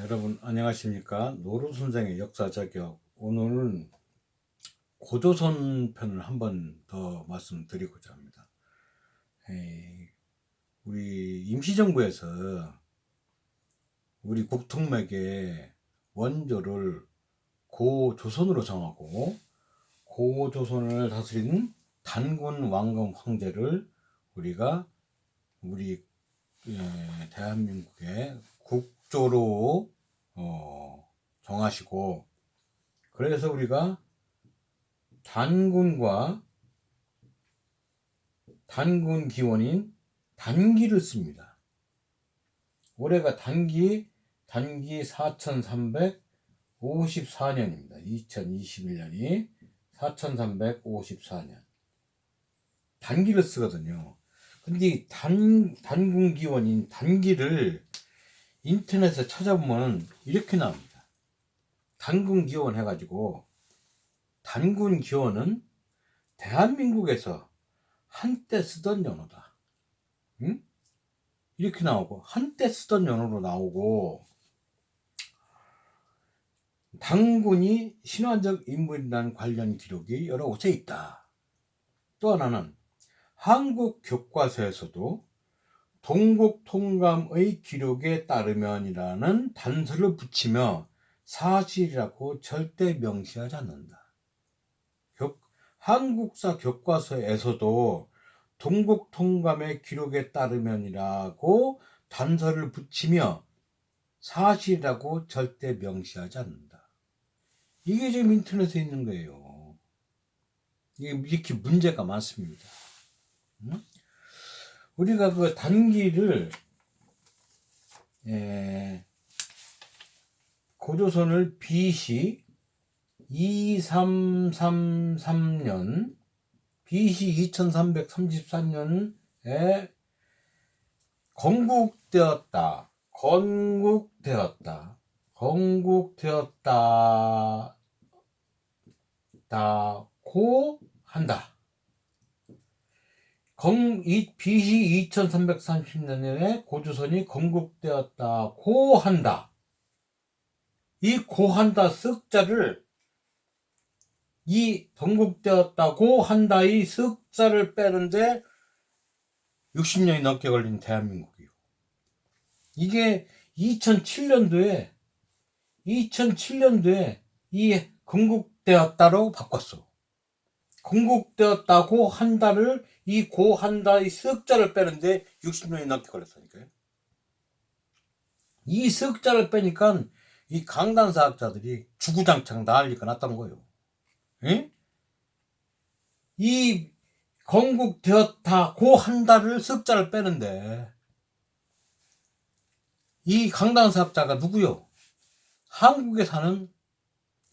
여러분 안녕하십니까? 노루선생의 역사저격. 오늘은 고조선 편을 한 번 더 말씀드리고자 합니다. 우리 임시정부에서 우리 국통맥의 원조를 고조선으로 정하고 고조선을 다스린 단군 왕검 황제를 우리가 우리 대한민국의 국조로 정하시고, 그래서 우리가 단군과 단군 기원인 단기를 씁니다. 올해가 단기 4354년입니다. 2021년이 4354년 단기를 쓰거든요. 근데 이 단군 기원인 단기를 인터넷에 찾아보면 이렇게 나옵니다. 단군 기원 해가지고, 단군 기원은 대한민국에서 한때 쓰던 연어다. 응? 이렇게 나오고, 한때 쓰던 연어로 나오고, 단군이 신화적 인물이라는 관련 기록이 여러 곳에 있다. 또 하나는 한국 교과서에서도 동국통감의 기록에 따르면이라는 단서를 붙이며 사실이라고 절대 명시하지 않는다. 한국사 교과서에서도 동국통감의 기록에 따르면이라고 단서를 붙이며 사실이라고 절대 명시하지 않는다. 이게 지금 인터넷에 있는 거예요. 이게 이렇게 문제가 많습니다. 응? 우리가 그 단기를 고조선을 BC 2333년 BC 2334년에 건국되었다고 한다. BC 2330년에 고조선이 건국되었다고 한다. 이 고한다 쓱자를, 이 건국되었다고 한다의 쓱자를 빼는데 60년이 넘게 걸린 대한민국이요. 이게 2007년도에 이 건국되었다로 바꿨어. 건국되었다고 한다를, 이 고한다의 쓱자를 빼는데 60년이 넘게 걸렸으니까요. 이 쓱자를 빼니까 이 강단사학자들이 주구장창 난리가 났다는 거예요. 에? 이 건국되었다고 한다를 쓱자를 빼는데, 이 강단사학자가 누구요? 한국에 사는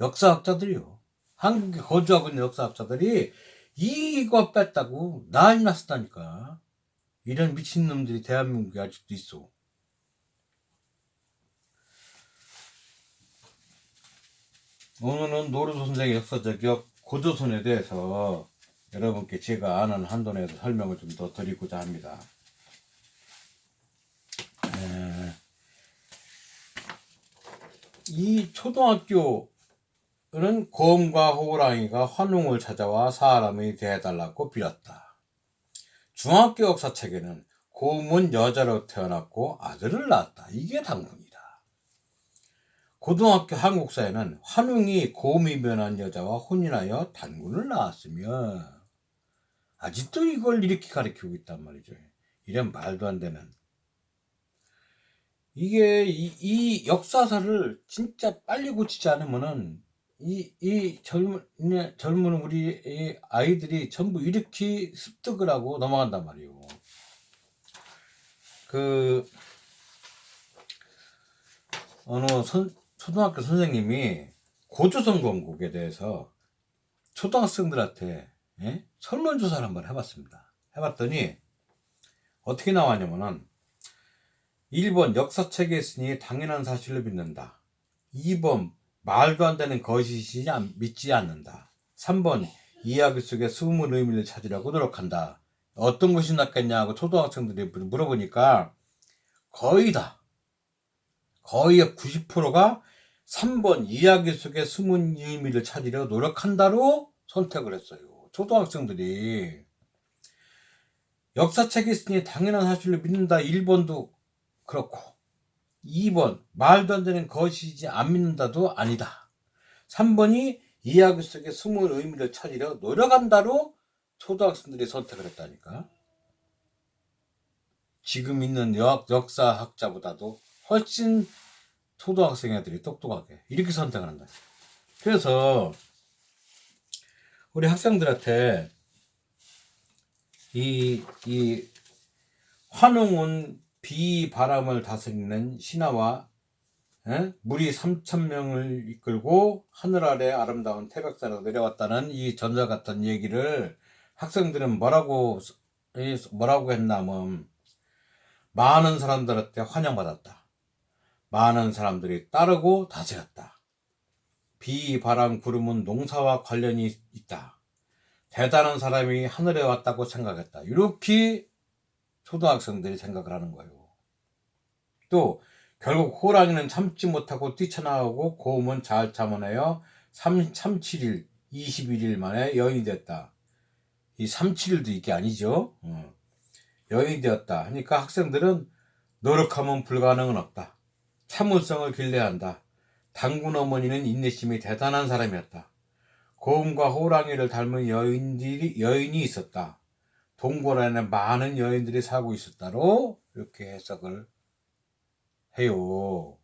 역사학자들이요. 한국에 거주하고 있는 역사학자들이 이거 뺐다고 난리 났었다니까. 이런 미친놈들이 대한민국에 아직도 있어. 오늘은 노루선생의 역사저격 고조선에 대해서 여러분께 제가 아는 한도 내에서 설명을 좀 더 드리고자 합니다. 이 초등학교는 곰과 호랑이가 환웅을 찾아와 사람이 되어달라고 빌었다. 중학교 역사책에는 곰은 여자로 태어났고 아들을 낳았다. 이게 단군이다. 고등학교 한국사에는 환웅이 곰이 변한 여자와 혼인하여 단군을 낳았으며, 아직도 이걸 이렇게 가르치고 있단 말이죠. 이런 말도 안 되는. 이게 이 역사사를 진짜 빨리 고치지 않으면은 이 젊은 우리 아이들이 전부 이렇게 습득을 하고 넘어간단 말이에요. 그 어느 초등학교 선생님이 고조선 건국에 대해서 초등학생들한테 설문조사를 한번 해봤습니다. 해봤더니 어떻게 나왔냐면은, 1번 역사책에 있으니 당연한 사실로 믿는다. 2번 말도 안 되는 거짓이지 믿지 않는다. 3번 이야기 속에 숨은 의미를 찾으려고 노력한다. 어떤 것이 낫겠냐고 초등학생들이 물어보니까 거의 다 거의 90%가 3번 이야기 속의 숨은 의미를 찾으려 노력한다로 선택을 했어요. 초등학생들이. 역사책이 있으니 당연한 사실로 믿는다. 1번도 그렇고 2번 말도 안 되는 것이지 안 믿는다도 아니다. 3번이 이야기 속의 숨은 의미를 찾으려 노력한다로 초등학생들이 선택을 했다니까. 지금 있는 역사학자보다도 훨씬 초등학생 애들이 똑똑하게 이렇게 선택을 한다. 그래서 우리 학생들한테 이 환웅은 비바람을 다스리는 신하와 물이 3,000명을 이끌고 하늘 아래 아름다운 태백산으로 내려왔다는 이 전설 같은 얘기를 학생들은 뭐라고 했냐면 많은 사람들한테 환영받았다. 많은 사람들이 따르고 다스렸다. 비, 바람, 구름은 농사와 관련이 있다. 대단한 사람이 하늘에 왔다고 생각했다. 이렇게 초등학생들이 생각을 하는 거예요. 또 결국 호랑이는 참지 못하고 뛰쳐나오고 고음은 잘 참아내어 37일 21일 만에 여인이 됐다. 이 37일도 이게 아니죠. 여인이 되었다 하니까 학생들은 노력하면 불가능은 없다. 참을성을 길러야 한다. 당군 어머니는 인내심이 대단한 사람이었다. 고음과 호랑이를 닮은 여인이 있었다. 동굴 안에 많은 여인들이 살고 있었다로 이렇게 해석을 해요.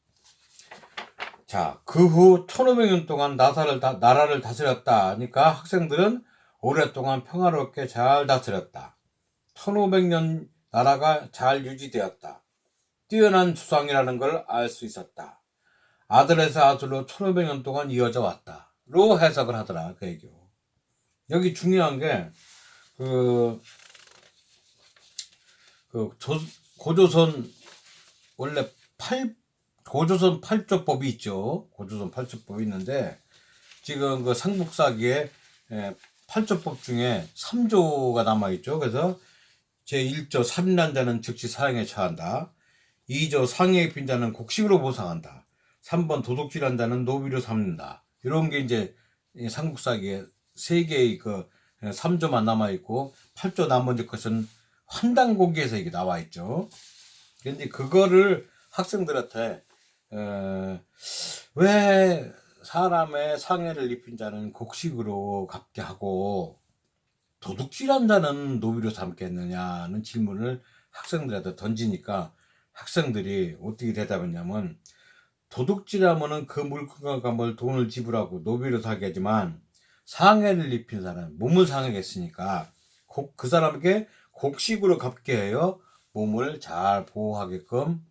자, 그 후 1500년 동안 나라를 다스렸다 하니까 학생들은 오랫동안 평화롭게 잘 다스렸다. 1500년 나라가 잘 유지되었다. 뛰어난 주상이라는 걸 알 수 있었다. 아들에서 아들로 1500년 동안 이어져 왔다. 로 해석을 하더라. 그 얘기요. 여기 중요한 게 고조선 원래 고조선 8조법이 있죠. 고조선 8조법이 있는데 지금 그 삼국사기에 8조법 중에 3조가 남아있죠. 그래서 제1조 살인한 자는 즉시 사형에 처한다. 2조 상해에 입힌 자는 곡식으로 보상한다. 3번 도둑질한 자는 노비로 삼는다. 이런 게 이제 삼국사기에 3개의 그 3조만 남아있고 8조 나머지 것은 환단고기에서 이게 나와있죠. 근데 그거를 학생들한테 왜 사람의 상해를 입힌 자는 곡식으로 갚게 하고 도둑질한 자는 노비로 삼겠느냐는 질문을 학생들한테 던지니까 학생들이 어떻게 대답했냐면 도둑질하면은 그 물건과 감을 돈을 지불하고 노비로 사게 하지만 상해를 입힌 사람 몸을 상하겠으니까 그 사람에게 곡식으로 갚게 해요. 몸을 잘 보호하게끔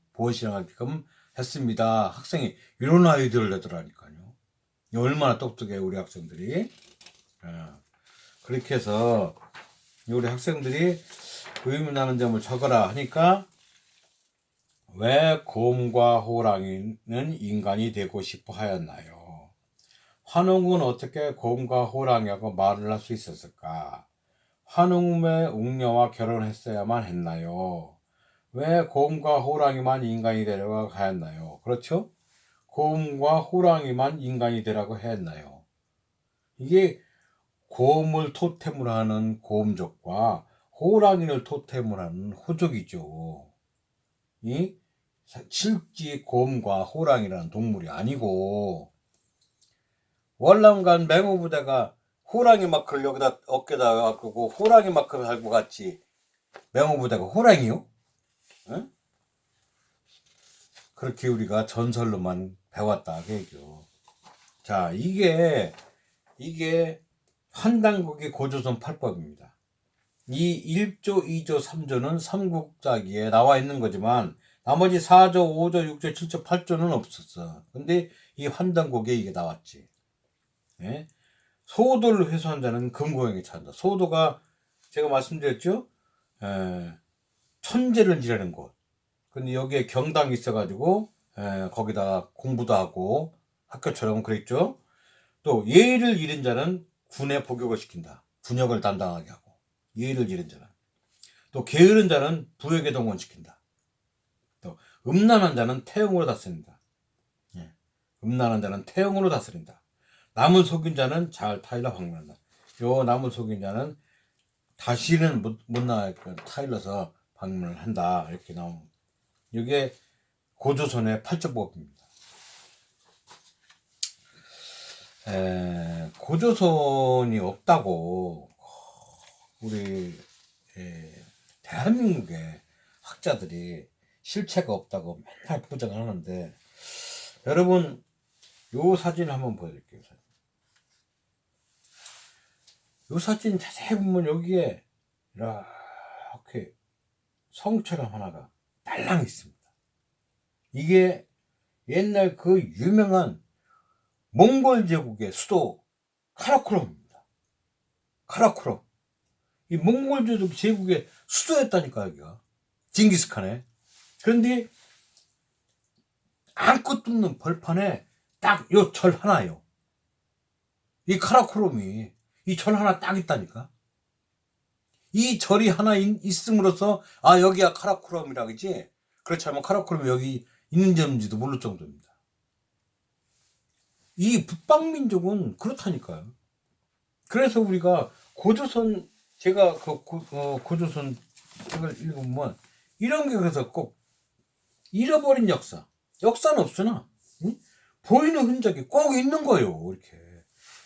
했습니다. 학생이 이런 아이디어를 내더라니까요. 얼마나 똑똑해 우리 학생들이. 그렇게 해서 우리 학생들이 의미나는 점을 적어라 하니까 왜 곰과 호랑이는 인간이 되고 싶어 하였나요? 환웅은 어떻게 곰과 호랑이하고 말을 할 수 있었을까? 환웅의 웅녀와 결혼했어야만 했나요? 왜 곰과 호랑이만 인간이 되려고 하였나요? 그렇죠? 곰과 호랑이만 인간이 되라고 했나요? 이게 곰을 토템으로 하는 곰족과 호랑이를 토템으로 하는 호족이죠. 이 실제 곰과 호랑이라는 동물이 아니고 월남간 맹호부대가 호랑이 마크를 여기다 어깨다 갖고 호랑이 마크를 달고 갔지. 맹호부대가 호랑이요? 응? 그렇게 우리가 전설로만 배웠다 그 얘기요. 자, 이게 환단국의 고조선 8법입니다. 이 1조, 2조, 3조는 삼국사기에 나와 있는 거지만 나머지 4조, 5조, 6조, 7조, 8조는 없었어. 근데 이 환단국에 이게 나왔지. 예? 소도를 회수한 자는 금고형에 처한다. 소도가 제가 말씀드렸죠? 천재를 지라는 곳. 근데 여기에 경당이 있어가지고 거기다가 공부도 하고 학교처럼 그랬죠. 또 예의를 잃은 자는 군에 복역을 시킨다. 군역을 담당하게 하고 예의를 잃은 자는. 또 게으른 자는 부역에 동원시킨다. 또 음란한 자는 태형으로 다스린다. 음란한 자는 태형으로 다스린다. 남을 속인 자는 잘 타일러 방문한다. 요 남을 속인 자는 다시는 못 나갈 타일러서 방문을 한다. 이렇게 나옵니다. 이게 고조선의 팔적법입니다. 고조선이 없다고 우리 대한민국의 학자들이 실체가 없다고 맨날 부정을 하는데, 여러분 요 사진 한번 보여드릴게요. 요 사진 자세히 보면 여기에 이렇게 성처럼 하나가 딸랑 있습니다. 이게 옛날 그 유명한 몽골 제국의 수도 카라코럼입니다. 카라코럼. 이 몽골 제국의 수도였다니까, 여기가. 징기스칸에. 그런데 아무것도 없는 벌판에 딱 요 절 하나요. 이 카라코럼이 이 절 하나 딱 있다니까. 이 절이 하나 있음으로써 아, 여기가 카라코럼이라 그지. 그렇지 않으면 카라코럼이 여기 있는 점인지도 모를 정도입니다. 이 북방민족은 그렇다니까요. 그래서 우리가 고조선, 제가 그 고조선 책을 읽으면 이런 게, 그래서 꼭 잃어버린 역사는 없으나 보이는 흔적이 꼭 있는 거예요. 이렇게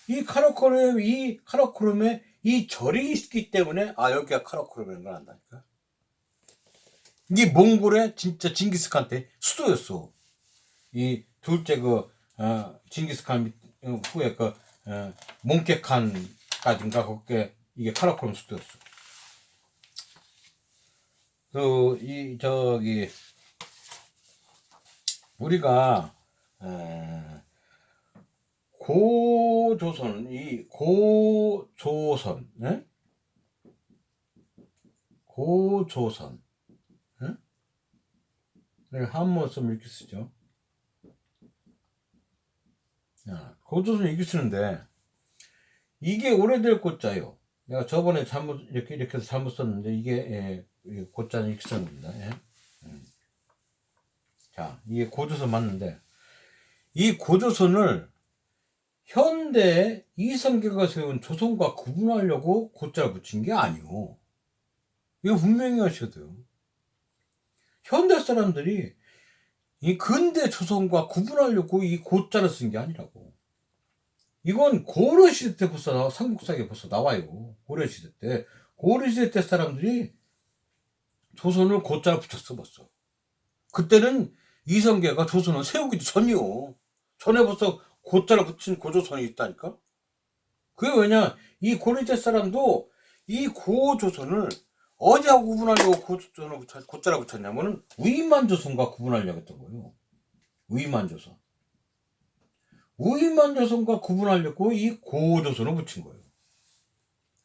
이 카라코럼에 이 절이 있기 때문에 아, 여기가 카라코럼인 걸 안다니까. 이게 몽골의 진짜 징기스칸 때 수도였어. 이 둘째 징기스칸 후에 몽케칸까지인가 그게 이게 카라코럼 수도였어. 우리가 고조선, 고조선, 한문 쓰면 이렇게 쓰죠. 고조선 이렇게 쓰는데 이게 오래될 고자요. 내가 저번에 이렇게 해서 잘못 썼는데 이게 고자는 이렇게 썼습니다. 자, 이게 고조선 맞는데 이 고조선을 현대 이성계가 세운 조선과 구분하려고 고자를 붙인 게 아니오. 이거 분명히 하셔야 돼요. 현대 사람들이 이 근대 조선과 구분하려고 이 고자를 쓴 게 아니라고. 이건 고려시대 때 벌써 삼국사에 벌써 나와요. 고려시대 때 사람들이 조선을 고자를 붙였어 벌써. 그때는 이성계가 조선을 세우기도 전이요. 전에 벌써 고자를 붙인 고조선이 있다니까. 그게 왜냐, 이 고려시대 사람도 이 고조선을 어디하고 구분하려고 고자를 붙였냐면은 위만조선과 구분하려고 했던 거예요. 위만조선과 구분하려고 이 고조선을 붙인 거예요.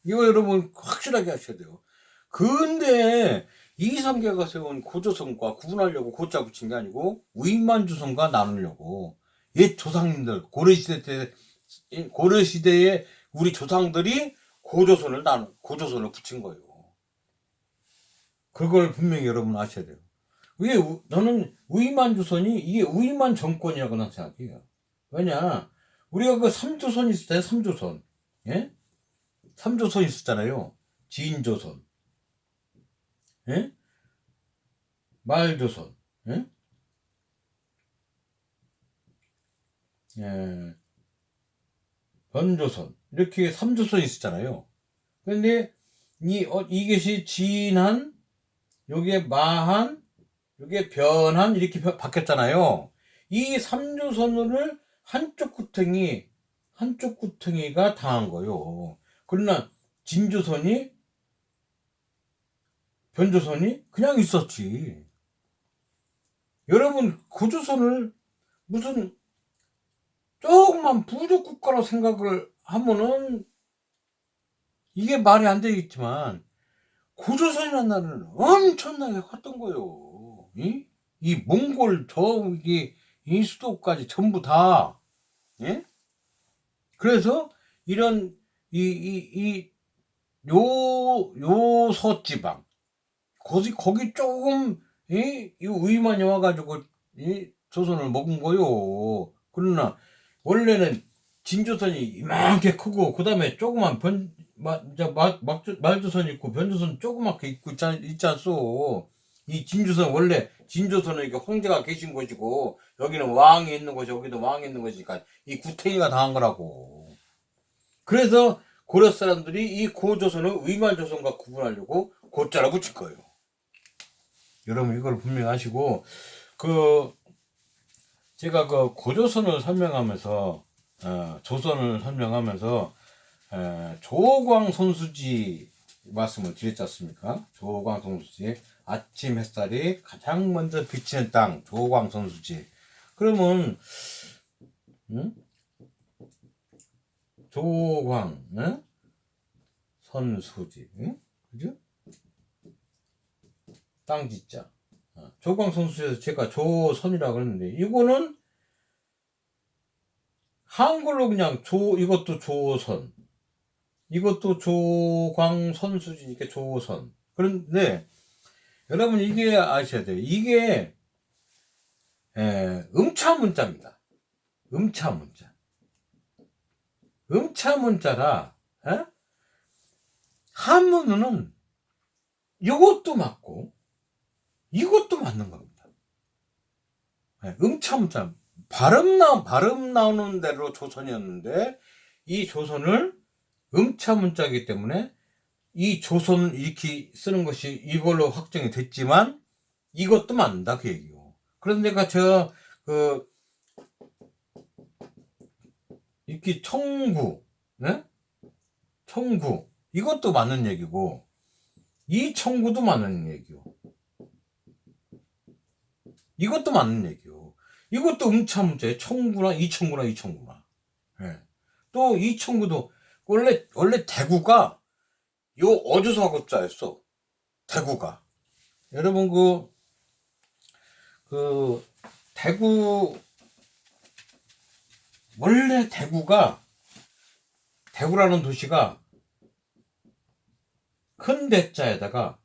이거 여러분 확실하게 하셔야 돼요. 근데 이성계가 세운 고조선과 구분하려고 고자 붙인 게 아니고 위만조선과 나누려고 옛 조상님들 고려시대에 우리 조상들이 고조선을 붙인 거예요. 그걸 분명히 여러분 아셔야 돼요. 저는 위만조선이 이게 위만 정권이라고 난 생각해요. 왜냐, 우리가 그 3조선 있었잖아요. 3조선. 예? 3조선 있었잖아요. 진조선, 예? 말조선, 예? 변조선, 이렇게 3조선 있었잖아요. 근데 이것이 진한, 요게 마한, 요게 변한, 이렇게 바뀌었잖아요. 이 3조선을 한쪽 구탱이가 당한 거요. 그러나 진조선이, 변조선이 그냥 있었지. 여러분, 고조선을 무슨 조금만 부족 국가로 생각을 하면은 이게 말이 안 되겠지만 고조선이라는 나라는 엄청나게 컸던 거예요. 이 몽골 저기 이 수도까지 전부 다. 예? 그래서 이런 요서지방 거기 조금 이 위만이 와가지고 이 조선을 먹은 거요. 그러나 원래는 진조선이 이만하게 크고 그 다음에 조그만 말조선 있고 변조선 조그맣게 있지 않소. 이 진조선 원래 진조선은 이게 황제가 계신 곳이고 여기는 왕이 있는 곳이 여기도 왕이 있는 곳이니까 이 구탱이가 당한 거라고. 그래서 고려 사람들이 이 고조선을 위말조선과 구분하려고 고자라 붙인 거예요. 여러분 이걸 분명히 아시고 제가 고조선을 설명하면서 조선을 설명하면서 조광선수지 말씀을 드렸지 않습니까? 조광선수지 아침 햇살이 가장 먼저 비치는 땅 조광선수지. 그러면 조광 선수지 그죠? 땅지자 조광선수에서 제가 조선이라고 그랬는데 이거는 한글로 그냥 이것도 조선 이것도 조광선수지니까 조선. 그런데 여러분 이게 아셔야 돼요. 이게 음차문자입니다. 음차문자. 음차문자라 한문은 이것도 맞고 이것도 맞는 겁니다. 음차문자 발음 나오는 대로 조선이었는데 이 조선을 음차문자이기 때문에 이 조선을 이렇게 쓰는 것이 이걸로 확정이 됐지만 이것도 맞는다 그 얘기요. 그런데 이렇게 청구 청구 이것도 맞는 얘기고 이 청구도 맞는 얘기요. 이것도 맞는 얘기요. 이것도 음차문자예요. 청구나 이청구나 이청구나. 또 이청구도 원래 대구가 요 어주사고자였어. 대구가. 여러분 대구 원래 대구라는 도시가 큰 대자에다가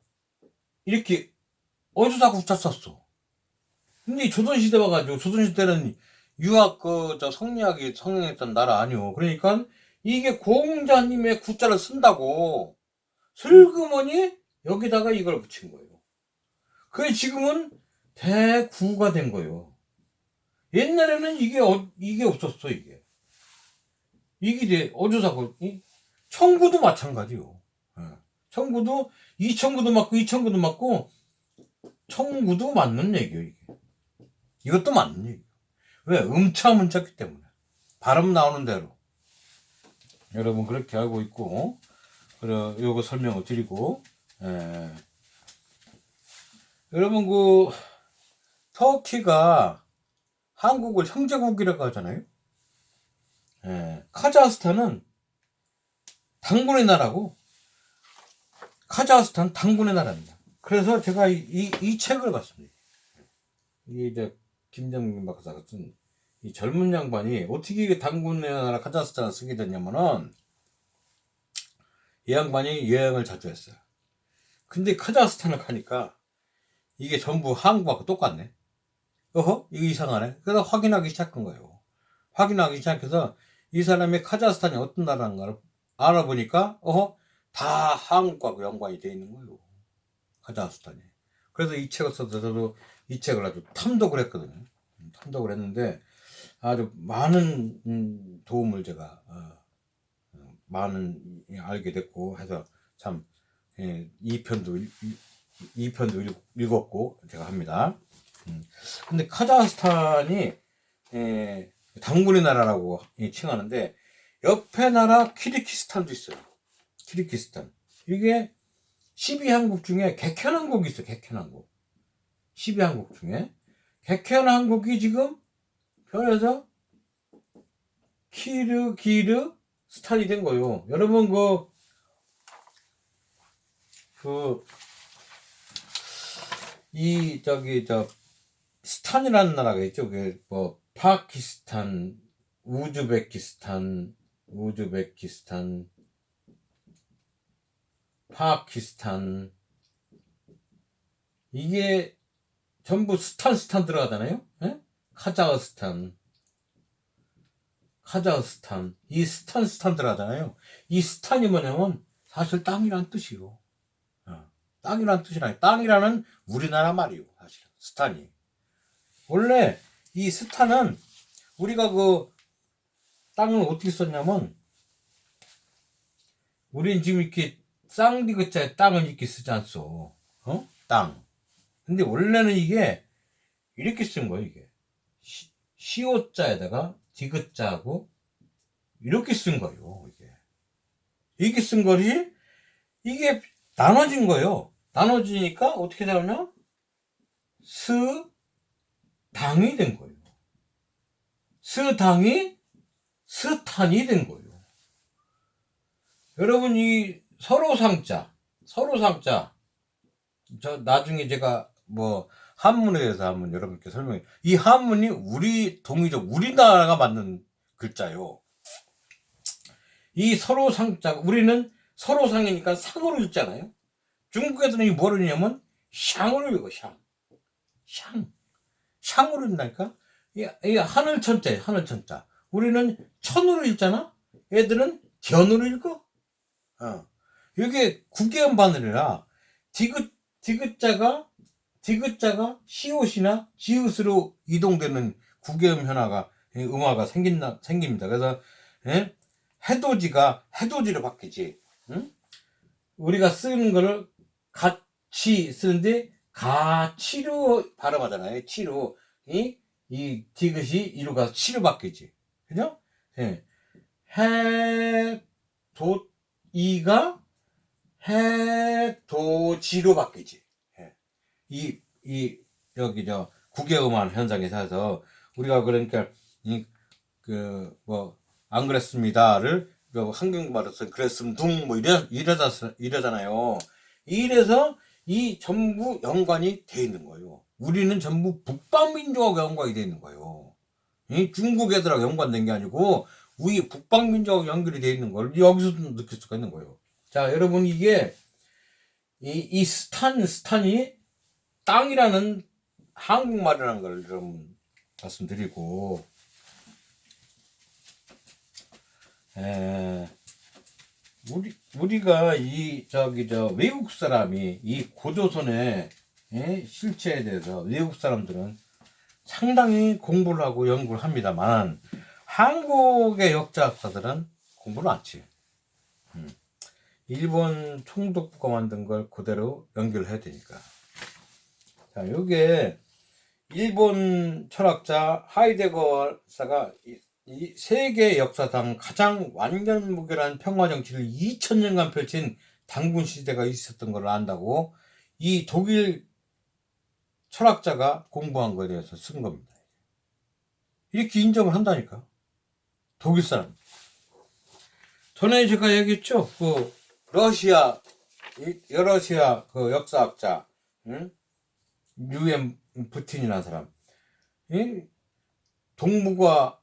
이렇게 어주사고자 썼어. 근데 조선시대 와가지고 조선시대는 유학 성리학이 성행했던 나라 아니오. 그러니까 이게 공자님의 구자를 쓴다고 슬그머니 여기다가 이걸 붙인 거예요. 그게 지금은 대구가 된 거예요. 옛날에는 이게 없었어. 이게 어조사고 청구도 마찬가지요. 청구도 이청구도 맞고 이청구도 맞고 청구도 맞는 얘기예요. 이것도 맞는 얘기예요. 왜? 음차문자기 때문에 발음 나오는 대로 여러분 그렇게 알고 있고 요거 설명을 드리고 여러분 터키가 한국을 형제국이라고 하잖아요. 카자흐스탄은 당군의 나라고 카자흐스탄 당군의 나라입니다. 그래서 제가 이 책을 봤습니다. 이게 이제 김정민 박사가 쓴 이 젊은 양반이 어떻게 당군의 나라 카자흐스탄을 쓰게 됐냐면은 이 양반이 여행을 자주 했어요. 근데 카자흐스탄을 가니까 이게 전부 한국하고 똑같네. 이거 이상하네. 그래서 확인하기 시작한 거예요. 확인하기 시작해서 이 사람이 카자흐스탄이 어떤 나라인가를 알아보니까 다 한국하고 연관이 되어 있는 거예요. 카자흐스탄이. 그래서 이 책을 써서 저도 이 책을 아주 탐독을 했거든요. 탐독을 했는데 아주 많은 도움을 제가 많은 알게 됐고 해서 참 2편도 읽었고 제가 합니다. 근데 카자흐스탄이 당군의 나라라고 칭하는데 옆에 나라 키르기스탄도 있어요. 키르기스탄. 이게 12항국 중에 개천항국이 있어요. 개천항국. 12항국 중에 개천항국이 지금 변해서 키르기르스탄이 된 거예요. 여러분 스탄이라는 나라가 있죠. 파키스탄, 우즈베키스탄, 파키스탄 이게 전부 스탄 들어가잖아요. 카자흐스탄 카자흐스탄, 이 스탄들 하잖아요. 이 스탄이 뭐냐면 사실 땅이란 뜻이요. 땅이란 뜻이라. 땅이라는 우리나라 말이요. 사실 스탄이. 원래 이 스탄은 우리가 그 땅을 어떻게 썼냐면, 우린 지금 이렇게 쌍디귿자에 땅을 이렇게 쓰지 않소. 땅. 근데 원래는 이게 이렇게 쓴 거예요. 이게 시오자에다가 디귿자하고 이렇게 쓴 거예요. 이게 쓴 거지. 이게 나눠진 거예요. 나눠지니까 어떻게 되냐? 스당이 된 거예요. 스당이 스탄이 된 거예요. 여러분, 이 서로상자, 저 나중에 제가 뭐 한문에 대해서 한번 여러분께 설명해. 이 한문이 우리나라가 만든 글자요. 이 서로상자, 우리는 서로상이니까 상으로 읽잖아요. 중국 애들은 이 뭐를 읽냐면 샹으로 읽어. 샹으로 읽는다니까. 이 하늘천자. 우리는 천으로 읽잖아. 애들은 견으로 읽어. 이게 국계음 바늘이라 디귿자가 시옷이나 지읒으로 이동되는 국계음 음화가 생깁니다. 그래서 해돋이로 바뀌지. 우리가 쓰는 거를 같이 쓰는데 가치로 발음하잖아요. 치로. 이 디귿이 이로 가서 치로 바뀌지. 그죠? 해돋이가 해돋이로 바뀌지. 여기 국외음한 현상에 따라서 우리가 그러니까 안 그랬습니다를 한국말로서 그랬음 둥 이러잖아요. 이래서 이 전부 연관이 돼 있는 거예요. 우리는 전부 북방민족하고 연관이 돼 있는 거예요. 중국 애들하고 연관된 게 아니고 우리 북방민족하고 연결이 돼 있는 걸 여기서도 느낄 수가 있는 거예요. 자, 여러분, 이게 이 스탄이 땅이라는 한국말이라는 걸 좀 말씀드리고, 우리가 외국 사람이 이 고조선의 실체에 대해서 외국 사람들은 상당히 공부를 하고 연구를 합니다만 한국의 역사학자들은 공부를 안 해요. 일본 총독부가 만든 걸 그대로 연결해야 되니까. 자, 요게 일본 철학자 하이데거사가 이 세계 역사상 가장 완전무결한 평화 정치를 2000년간 펼친 단군 시대가 있었던 걸 안다고 이 독일 철학자가 공부한 거에 대해서 쓴 겁니다. 이렇게 인정을 한다니까. 독일 사람. 전에 제가 얘기했죠. 러시아 그 역사학자, 유엔 푸틴이라는 사람. 동북아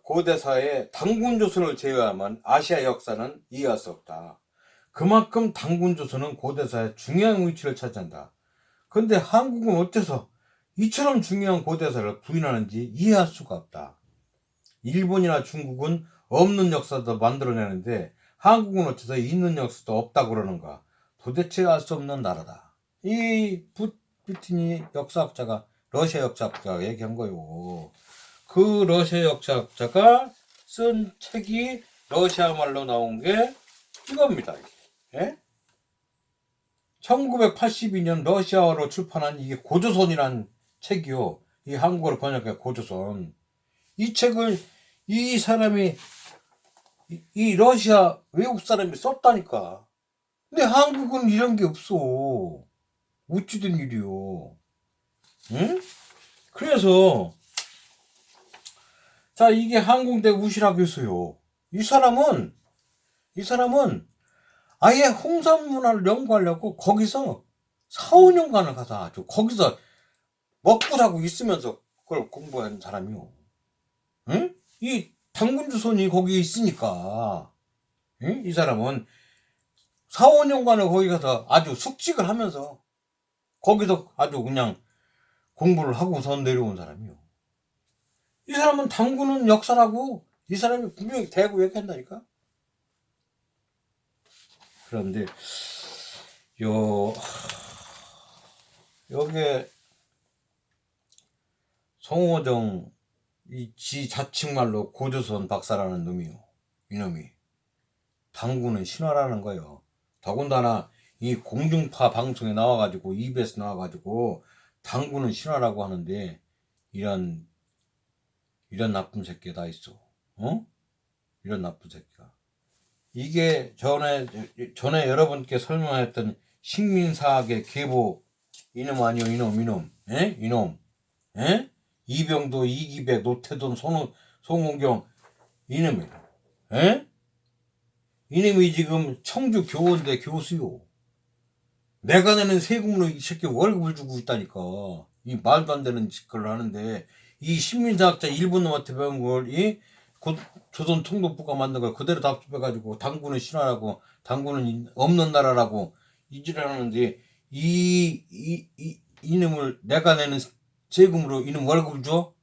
고대사의 단군조선을 제외하면 아시아 역사는 이해할 수 없다. 그만큼 단군조선은 고대사의 중요한 위치를 차지한다. 그런데 한국은 어째서 이처럼 중요한 고대사를 부인하는지 이해할 수가 없다. 일본이나 중국은 없는 역사도 만들어내는데 한국은 어째서 있는 역사도 없다고 그러는가. 도대체 알 수 없는 나라다. 이 푸틴이 러시아 역사학자가 얘기한 거요. 그 러시아 역사학자가 쓴 책이 러시아 말로 나온 게 이겁니다. 1982년 러시아어로 출판한 이게 고조선이라는 책이요. 이 한국어로 번역한 고조선. 이 책을 이 사람이 이 러시아 외국 사람이 썼다니까. 근데 한국은 이런 게 없어. 어찌된 일이요. 그래서 자, 이게 한국대 우시라 교수요. 이 사람은 아예 홍산 문화를 연구하려고 거기서 4, 5년간을 가서 아주 거기서 먹고 자고 있으면서 그걸 공부한 사람이요. 이 단군조선이 거기에 있으니까 이 사람은 4, 5년간을 거기 가서 아주 숙직을 하면서 거기서 아주 그냥 공부를 하고선 내려온 사람이요. 이 사람은 단군은 역사라고 이 사람이 분명히 대고 얘기한다니까. 그런데 여기에 송호정 이 지 자칭말로 고조선 박사라는 놈이요. 이놈이 당구는 신화라는 거예요. 더군다나 이 공중파 방송에 나와가지고 EBS 나와가지고 당구는 신화라고 하는데 이런 나쁜 새끼가 다 있어. 어? 이런 나쁜 새끼가. 이게 전에 여러분께 설명했던 식민사학의 계보 이놈 아니요 이놈 에? 이놈 에? 이병도 이기백 노태돈 송은경 이놈이 에? 이놈이 지금 청주 교원대 교수요. 내가 내는 세금으로 이 새끼 월급을 주고 있다니까. 이 말도 안 되는 짓을 하는데 이 식민사학자 일본 놈한테 배운 걸 조선 통독부가 만든 걸 그대로 답습해가지고 당구는 신화라고 당구는 없는 나라라고 이지를 하는데 이놈을 내가 내는 세금으로 이놈 월급을 줘?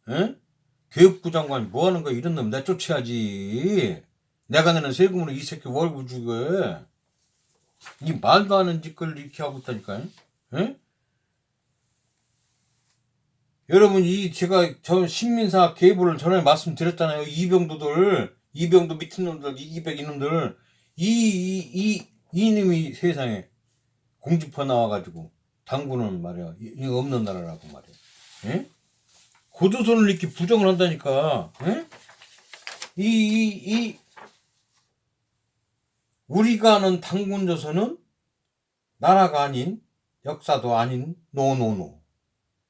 에? 교육부 장관이 뭐 하는 거야? 이런 놈 내쫓아야지. 내가 내는 세금으로 이 새끼 월급을 주게. 이 말도 안 하는 짓걸 이렇게 하고 있다니까요. 에? 여러분 제가 저 식민사 계보를 전에 말씀드렸잖아요. 이병도 밑에 놈들 이기백 이놈들 이님이 세상에 공주파 나와가지고 당구는 말이야 이거 없는 나라라고 말이야. 에? 고조선을 이렇게 부정을 한다니까. 에? 우리가 아는 당군조선은 나라가 아닌 역사도 아닌 노노노.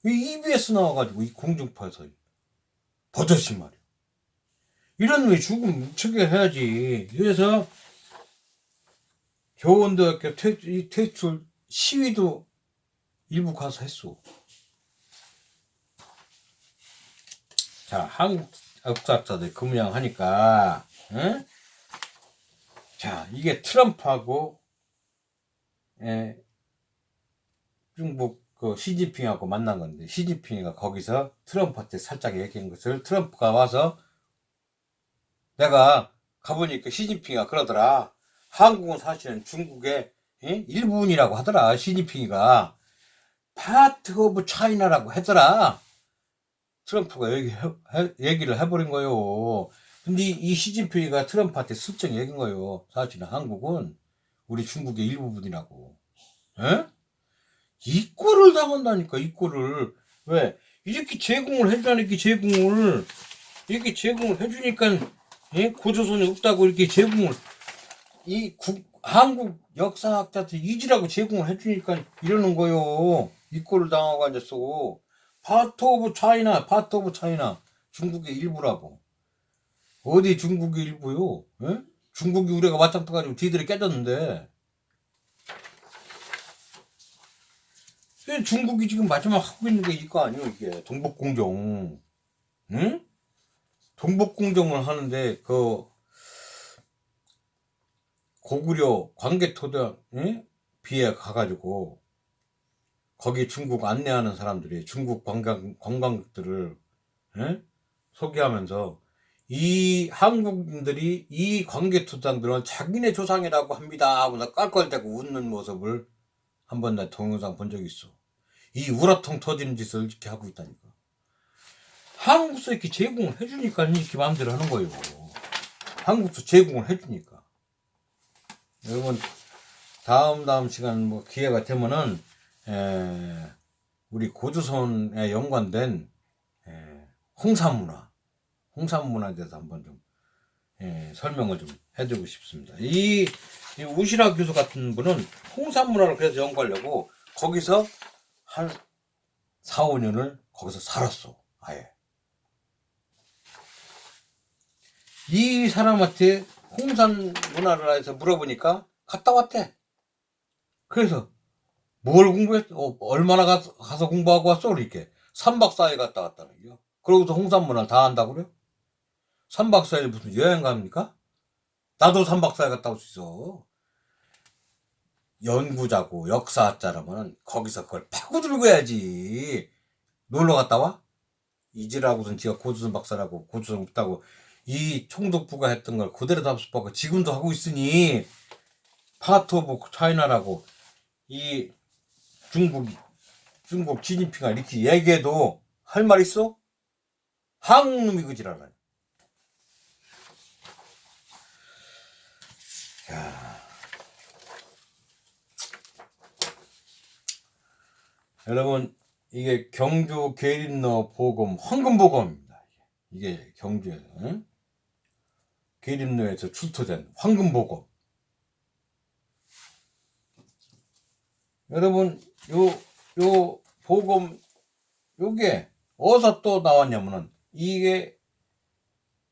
이 EBS 나와가지고 이 공중파에서 버젓이 말이야. 이런 놈이 죽으면 묵히게 해야지. 그래서 교원대학교 퇴출 시위도 일부 가서 했어. 자, 한국 역사학자들 금양하니까 응? 자, 이게 트럼프하고 중국 그 시진핑하고 만난 건데 시진핑이가 거기서 트럼프한테 살짝 얘기한 것을 트럼프가 와서 내가 가보니까 시진핑이가 그러더라. 한국은 사실은 중국의 일부분이라고 하더라. 시진핑이가 파트 오브 차이나라고 하더라. 트럼프가 얘기를 해버린 거요. 근데 이 시진핑이가 트럼프한테 슬쩍 얘기한 거요. 사실은 한국은 우리 중국의 일부분이라고. 에? 이 꼴을 당한다니까. 이 꼴을. 왜? 이렇게 제공을 해주니까 이렇게 제공을 해주니까 고조선이 없다고 이렇게 제공을 한국 역사학자한테 이지라고 제공을 해주니까 이러는 거요. 이 꼴을 당하고 앉았어. 파트 오브 차이나 중국의 일부라고. 어디 중국의 일부요? 에? 중국이 우리가 맞짱 떠가지고 뒤들이 깨졌는데 중국이 지금 마지막 하고 있는 게 이거 아니에요. 이게 동북공정. 응? 동북공정을 하는데 그 고구려 광개토대 비에 가가지고 거기 중국 안내하는 사람들이 중국 관광객들을 소개하면서 이 한국인들이 이 광개토당들은 자기네 조상이라고 합니다 하고 깔깔대고 웃는 모습을 한번 내 동영상 본 적이 있어. 이 우라통 터지는 짓을 이렇게 하고 있다니까. 한국에서 이렇게 제공을 해주니까 이렇게 마음대로 하는 거예요. 한국에서 제공을 해주니까. 여러분 다음 시간 뭐 기회가 되면은 우리 고조선에 연관된 홍산문화에 대해서 한번 좀 설명을 좀 해드리고 싶습니다. 이 우시라 교수 같은 분은 홍산문화를 그래서 연구하려고 거기서 한 4, 5년을 거기서 살았어. 아예 이 사람한테 홍산 문화를 해서 물어보니까 갔다 왔대. 그래서 뭘 공부했어? 얼마나 가서 공부하고 왔어? 이렇게 3박 4일 갔다 왔다는 거요. 그러고서 홍산 문화를 다 한다고 그래요? 3박 4일 무슨 여행 갑니까? 나도 3박 4일 갔다 올 수 있어. 연구자고 역사학자라면 거기서 그걸 파고들고 해야지. 놀러 갔다 와? 이지라고선 지가 고조선 박사라고 고조선 없다고 이 총독부가 했던 걸 그대로 답습하고 지금도 하고 있으니 파트 오브 차이나라고 이 중국 시진핑가 이렇게 얘기해도 할 말 있어? 한국놈이 그지랄라. 여러분, 이게 경주 계림로 보검 황금보검입니다. 이게 경주에서 계림로에서 출토된 황금보검. 여러분, 요 보검 요게 어디서 또 나왔냐면은 이게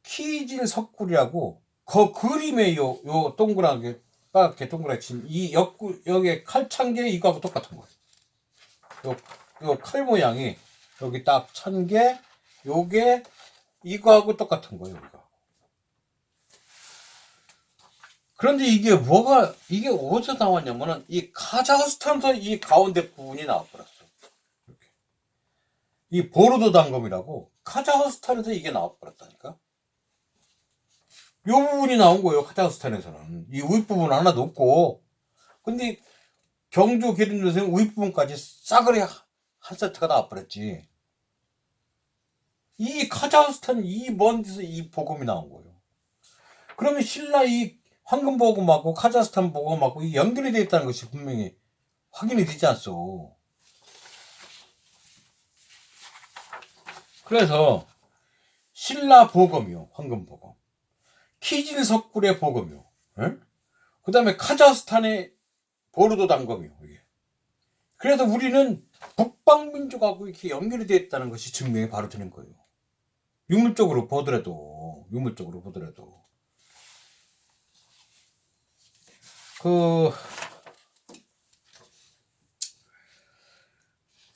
키질 석굴이라고 그 그림에 요 동그랗게 빨갛게 동그랗게 친 이 여기에 칼찬게 이거하고 똑같은 거예요. 요 칼 모양이 여기 딱 찬 게 요게 이거하고 똑같은 거예요. 이거. 그런데 이게 어디서 나왔냐면은 이 카자흐스탄에서 이 가운데 부분이 나와버렸어. 이렇게. 이 보르도 단검이라고 카자흐스탄에서 이게 나와버렸다니까. 요 부분이 나온 거예요. 카자흐스탄에서는 이 윗부분 하나도 없고. 근데 경주 계림로에서는 윗부분까지 싸그리 한 세트가 나와버렸지. 이 카자흐스탄 이 먼 데서 이 보검이 나온 거예요. 그러면 신라 이 황금 보검하고 카자흐스탄 보검하고 이 연결이 되어 있다는 것이 분명히 확인이 되지 않소. 그래서 신라 보검이요, 황금 보검. 키질 석굴의 보검이요. 그 다음에 카자흐스탄의 보르도 단검이요. 이게. 그래서 우리는 북방민족하고 이렇게 연결이 되어 있다는 것이 증명이 바로 되는 거예요. 유물적으로 보더라도.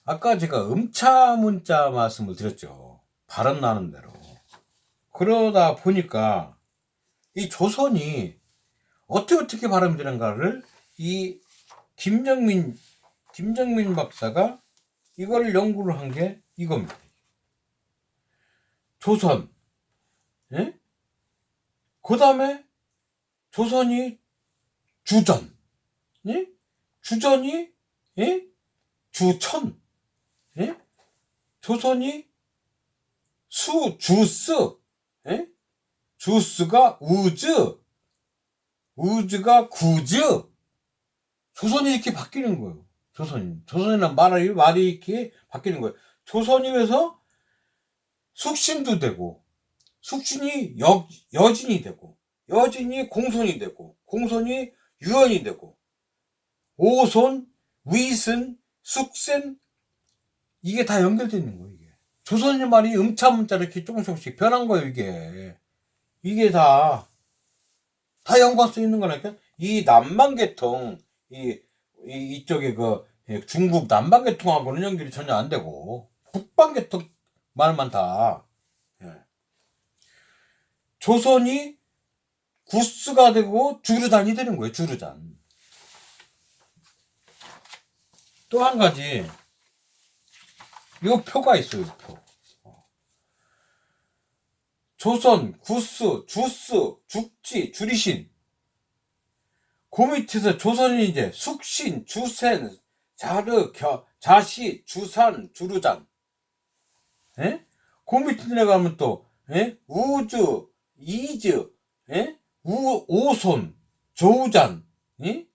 아까 제가 음차문자 말씀을 드렸죠. 발음 나는 대로. 그러다 보니까 이 조선이 어떻게 발음이 되는가를 이 김정민 박사가 이거를 연구를 한 게 이겁니다. 조선. 예? 그 다음에 조선이 주전. 예? 주전이 예? 주천. 예? 조선이 주스. 예? 주스가 우즈가 구즈. 조선이 이렇게 바뀌는 거예요. 조선이란 말이 이렇게 바뀌는 거예요. 조선이 그래서 숙신도 되고, 숙신이 여진이 되고, 여진이 공손이 되고, 공손이 유언이 되고, 오손, 위슨, 숙센, 이게 다 연결되어 있는 거예요. 이게. 조선의 말이 음차문자 이렇게 조금씩 변한 거예요. 이게 다 연관성 있는 거니까. 이 남방계통, 이쪽에 중국 남방계통하고는 연결이 전혀 안 되고, 북방계통 말만 다. 예. 조선이 구스가 되고 주르잔이 되는 거예요. 주르잔. 또 한 가지 요 표가 있어요. 표. 조선, 구스, 주스, 죽지, 주리신. 그 밑에서 조선이 이제 숙신, 주센, 자르, 자시, 주산, 주르잔. 예? 그 밑에 내려가면 또 우즈, 이즈, 예? 오손, 조우잔, 예?